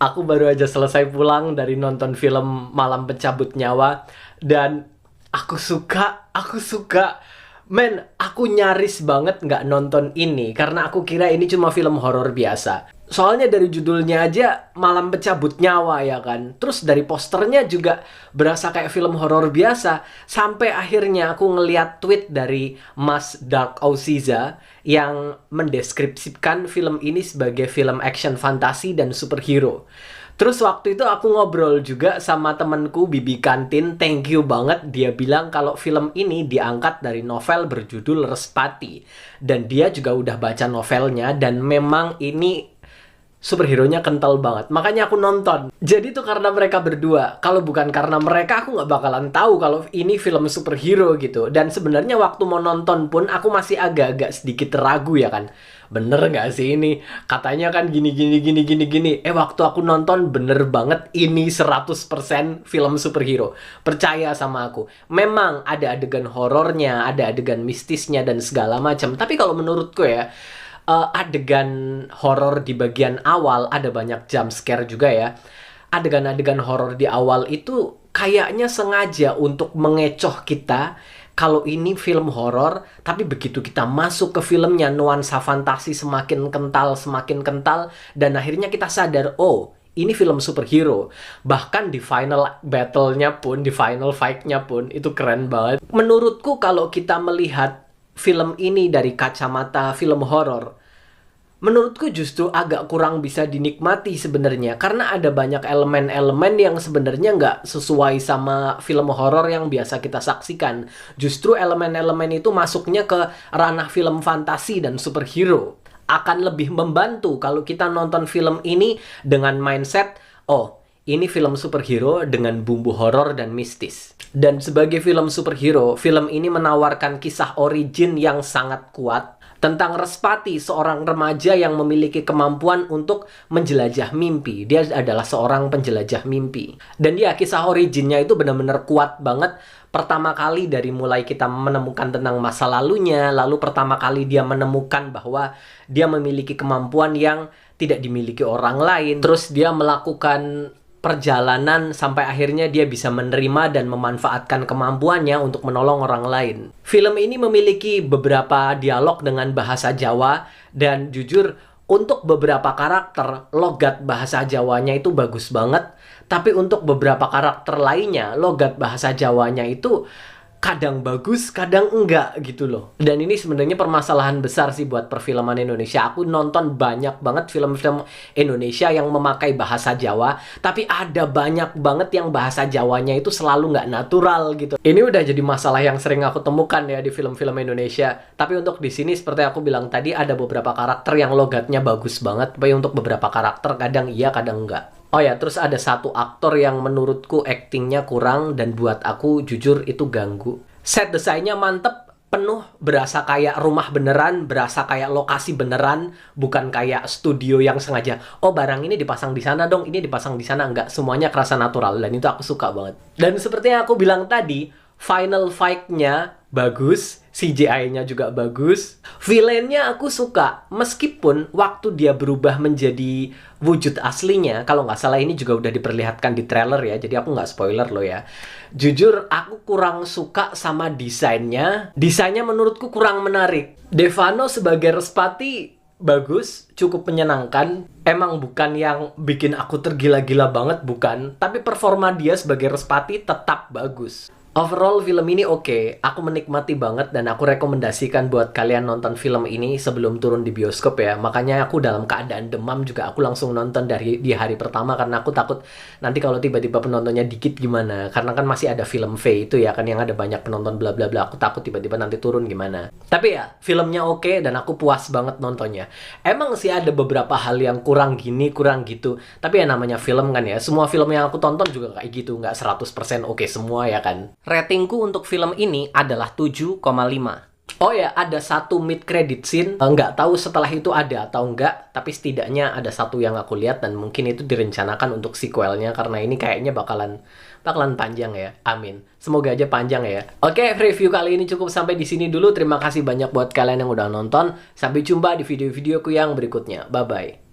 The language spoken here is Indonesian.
Aku baru aja selesai pulang dari nonton film Malam Pencabut Nyawa dan aku suka. Men, aku nyaris banget nggak nonton ini karena aku kira ini cuma film horor biasa. Soalnya dari judulnya aja Malam Pencabut Nyawa ya kan. Terus dari posternya juga berasa kayak film horor biasa. Sampai akhirnya aku ngeliat tweet dari Mas Dark Auziza yang mendeskripsikan film ini sebagai film action fantasi dan superhero. Terus waktu itu aku ngobrol juga sama temenku Bibi Kantin, thank you banget. Dia bilang kalau film ini diangkat dari novel berjudul Respati. Dan dia juga udah baca novelnya dan memang ini superhero-nya kental banget. Makanya aku nonton. Jadi tuh karena mereka berdua. Kalau bukan karena mereka, aku nggak bakalan tahu kalau ini film superhero gitu. Dan sebenarnya waktu mau nonton pun, aku masih agak-agak sedikit ragu ya kan. Bener nggak sih ini? Katanya kan gini. Waktu aku nonton bener banget ini 100% film superhero. Percaya sama aku. Memang ada adegan horornya, ada adegan mistisnya dan segala macam. Tapi kalau menurutku ya, adegan horor di bagian awal ada banyak jump scare juga ya. Adegan-adegan horor di awal itu kayaknya sengaja untuk mengecoh kita kalau ini film horor, tapi begitu kita masuk ke filmnya nuansa fantasi semakin kental dan akhirnya kita sadar, oh, ini film superhero. Bahkan di final battle-nya pun, di final fight-nya pun itu keren banget. Menurutku kalau kita melihat film ini dari kacamata film horor, menurutku justru agak kurang bisa dinikmati sebenarnya karena ada banyak elemen-elemen yang sebenarnya nggak sesuai sama film horor yang biasa kita saksikan. Justru elemen-elemen itu masuknya ke ranah film fantasi dan superhero. Akan lebih membantu kalau kita nonton film ini dengan mindset, oh, ini film superhero dengan bumbu horor dan mistis. Dan sebagai film superhero, film ini menawarkan kisah origin yang sangat kuat tentang Respati, seorang remaja yang memiliki kemampuan untuk menjelajah mimpi. Dia adalah seorang penjelajah mimpi. Dan dia kisah originnya itu benar-benar kuat banget. Pertama kali dari mulai kita menemukan tentang masa lalunya, lalu pertama kali dia menemukan bahwa dia memiliki kemampuan yang tidak dimiliki orang lain. Terus dia melakukan perjalanan sampai akhirnya dia bisa menerima dan memanfaatkan kemampuannya untuk menolong orang lain. Film ini memiliki beberapa dialog dengan bahasa Jawa dan jujur untuk beberapa karakter logat bahasa Jawanya itu bagus banget, tapi untuk beberapa karakter lainnya logat bahasa Jawanya itu kadang bagus, kadang enggak gitu loh. Dan ini sebenarnya permasalahan besar sih buat perfilman Indonesia. Aku nonton banyak banget film-film Indonesia yang memakai bahasa Jawa, tapi ada banyak banget yang bahasa Jawanya itu selalu nggak natural gitu. Ini udah jadi masalah yang sering aku temukan ya di film-film Indonesia. Tapi untuk di sini seperti aku bilang tadi ada beberapa karakter yang logatnya bagus banget, tapi untuk beberapa karakter kadang iya, kadang enggak. Oh ya, terus ada satu aktor yang menurutku aktingnya kurang dan buat aku jujur itu ganggu. Set desainnya mantep, penuh, berasa kayak rumah beneran, berasa kayak lokasi beneran, bukan kayak studio yang sengaja, oh barang ini dipasang di sana dong, ini dipasang di sana, enggak, semuanya kerasa natural dan itu aku suka banget. Dan seperti yang aku bilang tadi, final fight-nya bagus, CGI-nya juga bagus. Villain-nya aku suka, meskipun waktu dia berubah menjadi wujud aslinya, kalau nggak salah ini juga udah diperlihatkan di trailer ya, jadi aku nggak spoiler loh ya. Jujur, aku kurang suka sama desainnya. Desainnya menurutku kurang menarik. Devano sebagai Respati bagus, cukup menyenangkan. Emang bukan yang bikin aku tergila-gila banget, bukan. Tapi performa dia sebagai Respati tetap bagus. Overall film ini oke, aku menikmati banget dan aku rekomendasikan buat kalian nonton film ini sebelum turun di bioskop ya. Makanya aku dalam keadaan demam juga aku langsung nonton di hari pertama karena aku takut nanti kalau tiba-tiba penontonnya dikit gimana. Karena kan masih ada film V itu ya kan yang ada banyak penonton bla bla bla. Aku takut tiba-tiba nanti turun gimana. Tapi ya, filmnya oke dan aku puas banget nontonnya. Emang sih ada beberapa hal yang kurang gini, kurang gitu. Tapi ya namanya film kan ya. Semua film yang aku tonton juga kayak gitu, nggak 100% oke semua ya kan. Ratingku untuk film ini adalah 7,5. Oh ya, ada satu mid credit scene. Nggak tahu setelah itu ada atau enggak, tapi setidaknya ada satu yang aku lihat dan mungkin itu direncanakan untuk sequelnya karena ini kayaknya bakalan panjang ya. Amin. Semoga aja panjang ya. Oke, review kali ini cukup sampai di sini dulu. Terima kasih banyak buat kalian yang udah nonton. Sampai jumpa di video-videoku yang berikutnya. Bye bye.